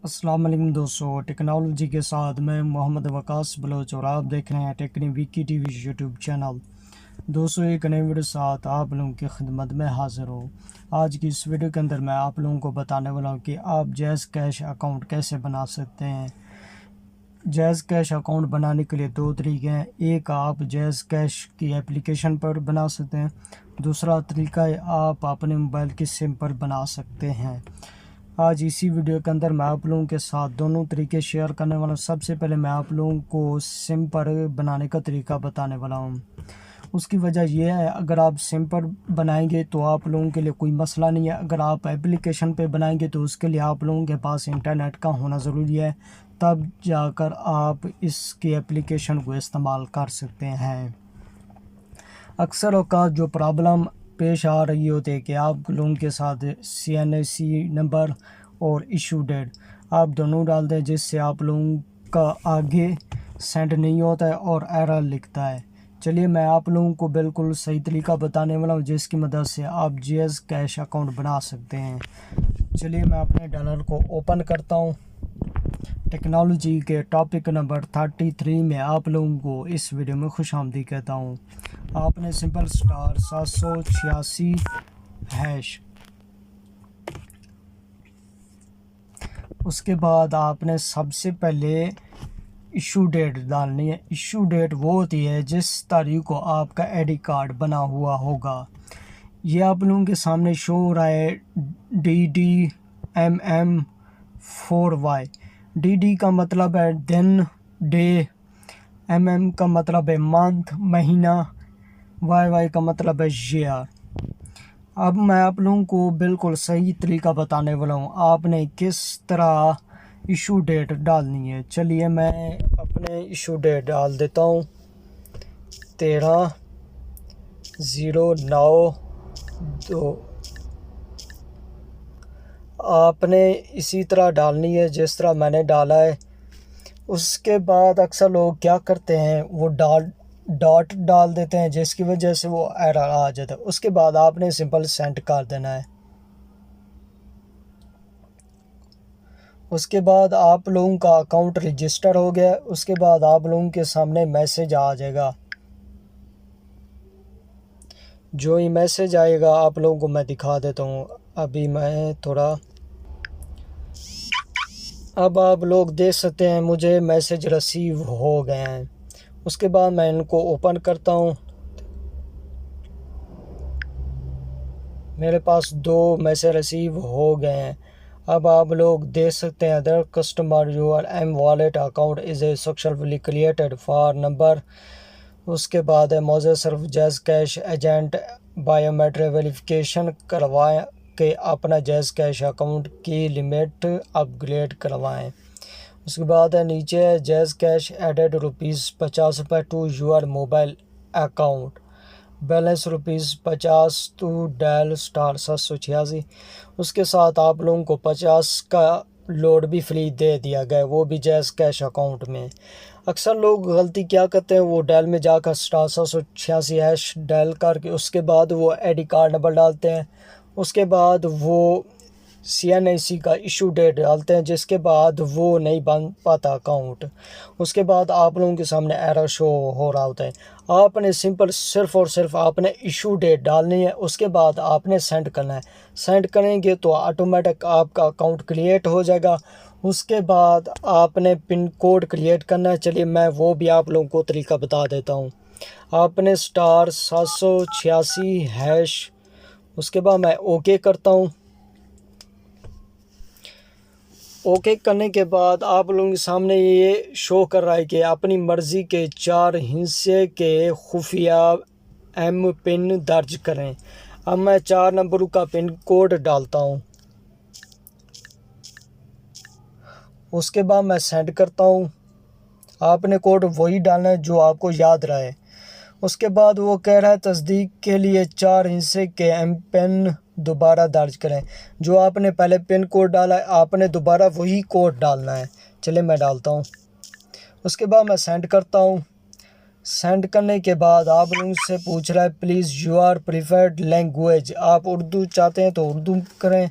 अस्सलाम वालेकुम दोस्तों, टेक्नोलॉजी के साथ मैं मोहम्मद वकास बलोच और आप देख रहे हैं टेक्नी विकी टीवी यूट्यूब चैनल। दोस्तों, एक नए वीडियो के साथ आप लोगों की खिदमत में हाज़िर हूँ। आज की इस वीडियो के अंदर मैं आप लोगों को बताने वाला हूँ कि आप जैज़ कैश अकाउंट कैसे बना सकते हैं। जैज़ कैश अकाउंट बनाने के लिए दो तरीके हैं। एक, आप जैज़ कैश की एप्लीकेशन पर बना सकते हैं। दूसरा तरीका है आप अपने मोबाइल की सिम पर बना सकते हैं। आज इसी वीडियो के अंदर मैं आप लोगों के साथ दोनों तरीके शेयर करने वाला हूँ। सबसे पहले मैं आप लोगों को सिम पर बनाने का तरीका बताने वाला हूँ। उसकी वजह यह है, अगर आप सिम पर बनाएंगे तो आप लोगों के लिए कोई मसला नहीं है। अगर आप एप्लीकेशन पे बनाएंगे तो उसके लिए आप लोगों के पास इंटरनेट का होना ज़रूरी है, तब जाकर आप इसकी एप्लीकेशन को इस्तेमाल कर सकते हैं। अक्सर औकात जो प्रॉब्लम पेश आ रही होती है कि आप लोगों के साथ CNAC नंबर और इशू डेट आप दोनों डाल दें, जिससे आप लोगों का आगे सेंड नहीं होता है और एरर लिखता है। चलिए मैं आप लोगों को बिल्कुल सही तरीका बताने वाला हूँ, जिसकी मदद से आप जैज़ कैश अकाउंट बना सकते हैं। चलिए मैं अपने डॉलर को ओपन करता हूँ। टेक्नोलॉजी के टॉपिक नंबर 33 में आप लोगों को इस वीडियो में खुशामदीद कहता हूँ। आपने सिंपल स्टार 786 हैश, उसके बाद आपने सबसे पहले इशू डेट डालनी है। इशू डेट वो होती है जिस तारीख को आपका ID कार्ड बना हुआ होगा। ये आप लोगों के सामने शो हो रहा है DDMM4Y। DD का मतलब है दिन, डे, MM का मतलब है मंथ, महीना, YY का मतलब है ईयर। अब मैं आप लोगों को बिल्कुल सही तरीका बताने वाला हूँ, आपने किस तरह इशू डेट डालनी है। चलिए मैं अपने इशू डेट डाल देता हूँ 13/09/2। आपने इसी तरह डालनी है जिस तरह मैंने डाला है। उसके बाद अक्सर लोग क्या करते हैं, वो डॉट डाल देते हैं, जिसकी वजह से वो एरर आ जाता है। उसके बाद आपने सिंपल सेंड कर देना है। उसके बाद आप लोगों का अकाउंट रजिस्टर हो गया। उसके बाद आप लोगों के सामने मैसेज आ जाएगा। जो ही मैसेज आएगा आप लोगों को मैं दिखा देता हूँ। अभी मैं थोड़ा, अब आप लोग देख सकते हैं मुझे मैसेज रिसीव हो गए हैं। उसके बाद मैं इनको ओपन करता हूँ। मेरे पास 2 मैसेज रिसीव हो गए हैं। अब आप लोग देख सकते हैं, other customer your M wallet account is a successfully created for number. उसके बाद है मौजूद सिर्फ Jazz cash agent biometric verification करवाएं कि अपना जैज़ कैश अकाउंट की लिमिट अपग्रेड करवाएं। उसके बाद है नीचे है Jazz cash added ₹50 to your mobile account, balance ₹50 to dial star 786। उसके साथ आप लोगों को 50 का लोड भी फ्री दे दिया गया, वो भी जैज़ कैश अकाउंट में। अक्सर लोग गलती क्या करते हैं, वो डायल में जाकर स्टार 786 हैश डायल करके उसके बाद वो ID कार्ड नंबर डालते हैं। उसके बाद वो CNAC का इशू डेट डालते हैं, जिसके बाद वो नहीं बन पाता अकाउंट। उसके बाद आप लोगों के सामने एरर शो हो रहा होता है। आपने सिंपल सिर्फ और सिर्फ आपने इशू डेट डालनी है। उसके बाद आपने सेंड करना है। सेंड करेंगे तो ऑटोमेटिक आपका अकाउंट क्रिएट हो जाएगा। उसके बाद आपने पिन कोड क्रिएट करना है। चलिए मैं वो भी आप लोगों को तरीका बता देता हूँ। आपने स्टार 786 हैश, उसके बाद मैं ओके करता हूँ। ओके करने के बाद आप लोगों के सामने ये शो कर रहा है कि अपनी मर्ज़ी के 4 हिस्से के खुफिया M पिन दर्ज करें। अब मैं 4 नंबरों का पिन कोड डालता हूँ। उसके बाद मैं सेंड करता हूँ। आपने कोड वही डालना है जो आपको याद रहे। उसके बाद वो कह रहा है तस्दीक के लिए 4 हिस्से के M पिन दोबारा दर्ज करें। जो आपने पहले पिन कोड डाला है आपने दोबारा वही कोड डालना है। चलिए मैं डालता हूँ। उसके बाद मैं सेंड करता हूँ। सेंड करने के बाद आप लोगों से पूछ रहा है प्लीज़ योर प्रीफर्ड लैंग्वेज, आप उर्दू चाहते हैं तो उर्दू करें,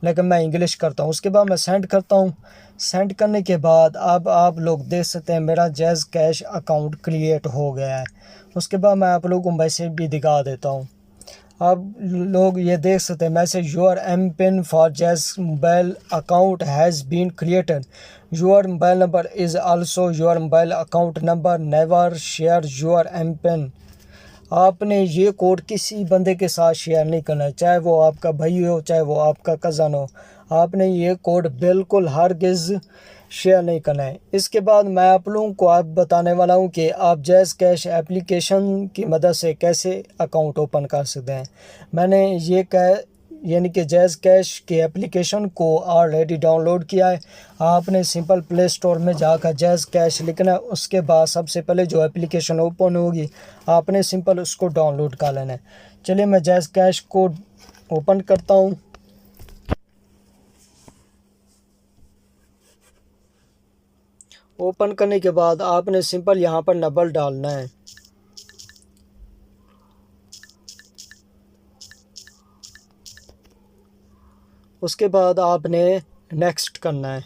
लेकिन मैं इंग्लिश करता हूँ। उसके बाद मैं सेंड करता हूँ। सेंड करने के बाद अब आप लोग देख सकते हैं मेरा जैज़ कैश अकाउंट क्रिएट हो गया है। उसके बाद मैं आप लोगों को मैसेज भी दिखा देता हूँ। आप लोग ये देख सकते हैं message, your M PIN for Jazz mobile account has been created, your mobile number is also your mobile account number, never share your M PIN. आपने ये कोड किसी बंदे के साथ शेयर नहीं करना है, चाहे वो आपका भाई हो चाहे वो आपका कज़न हो। आपने ये कोड बिल्कुल हरगिज़ शेयर नहीं करना है। इसके बाद मैं आप लोगों को आप बताने वाला हूँ कि आप जैज़ कैश एप्लीकेशन की मदद से कैसे अकाउंट ओपन कर सकते हैं। मैंने ये यानी कि जैज़ कैश के एप्लीकेशन को ऑलरेडी डाउनलोड किया है। आपने सिंपल प्ले स्टोर में जाकर जैज़ कैश लिखना है। उसके बाद सबसे पहले जो एप्लीकेशन ओपन होगी आपने सिंपल उसको डाउनलोड कर लेना है। चलिए मैं जैज़ कैश को ओपन करता हूँ। ओपन करने के बाद आपने सिंपल यहाँ पर नंबर डालना है। उसके बाद आपने नेक्स्ट करना है।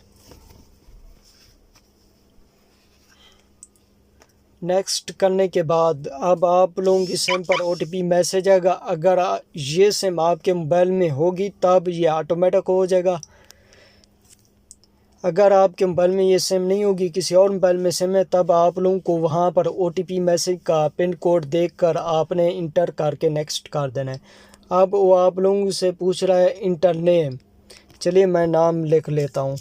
नेक्स्ट करने के बाद अब आप लोगों की सिम पर OTP मैसेज आएगा। अगर ये सिम आपके मोबाइल में होगी तब ये ऑटोमेटिक हो जाएगा। अगर आपके मोबाइल में ये सिम नहीं होगी, किसी और मोबाइल में सिम है, तब आप लोगों को वहाँ पर OTP मैसेज का पिन कोड देखकर आपने इंटर करके नेक्स्ट कर देना है। अब वो आप लोगों से पूछ रहा है इंटर नेम। चलिए मैं नाम लिख लेता हूँ।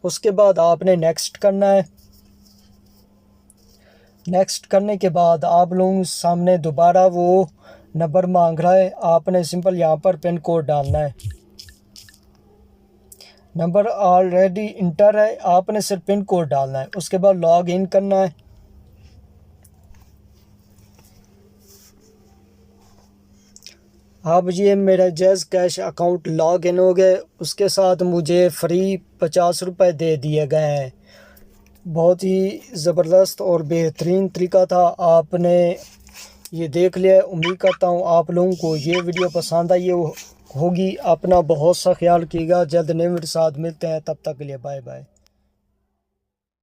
उसके बाद आपने नेक्स्ट करना है। नेक्स्ट करने के बाद आप लोगों सामने दोबारा वो नंबर मांग रहा है। आपने सिंपल यहाँ पर पिन कोड डालना है। नंबर ऑलरेडी इंटर है, आपने सिर्फ पिन कोड डालना है। उसके बाद लॉग इन करना है। अब ये मेरा jazz cash account log in हो गया। उसके साथ मुझे फ्री 50 रुपये दे दिए गए हैं। बहुत ही ज़बरदस्त और बेहतरीन तरीका था। आपने ये देख लिया। उम्मीद करता हूँ आप लोगों को ये वीडियो पसंद आई होगी। अपना बहुत सा ख्याल कीजिएगा। जल्द नए वीडियो के साथ मिलते हैं, तब तक के लिए बाय बाय।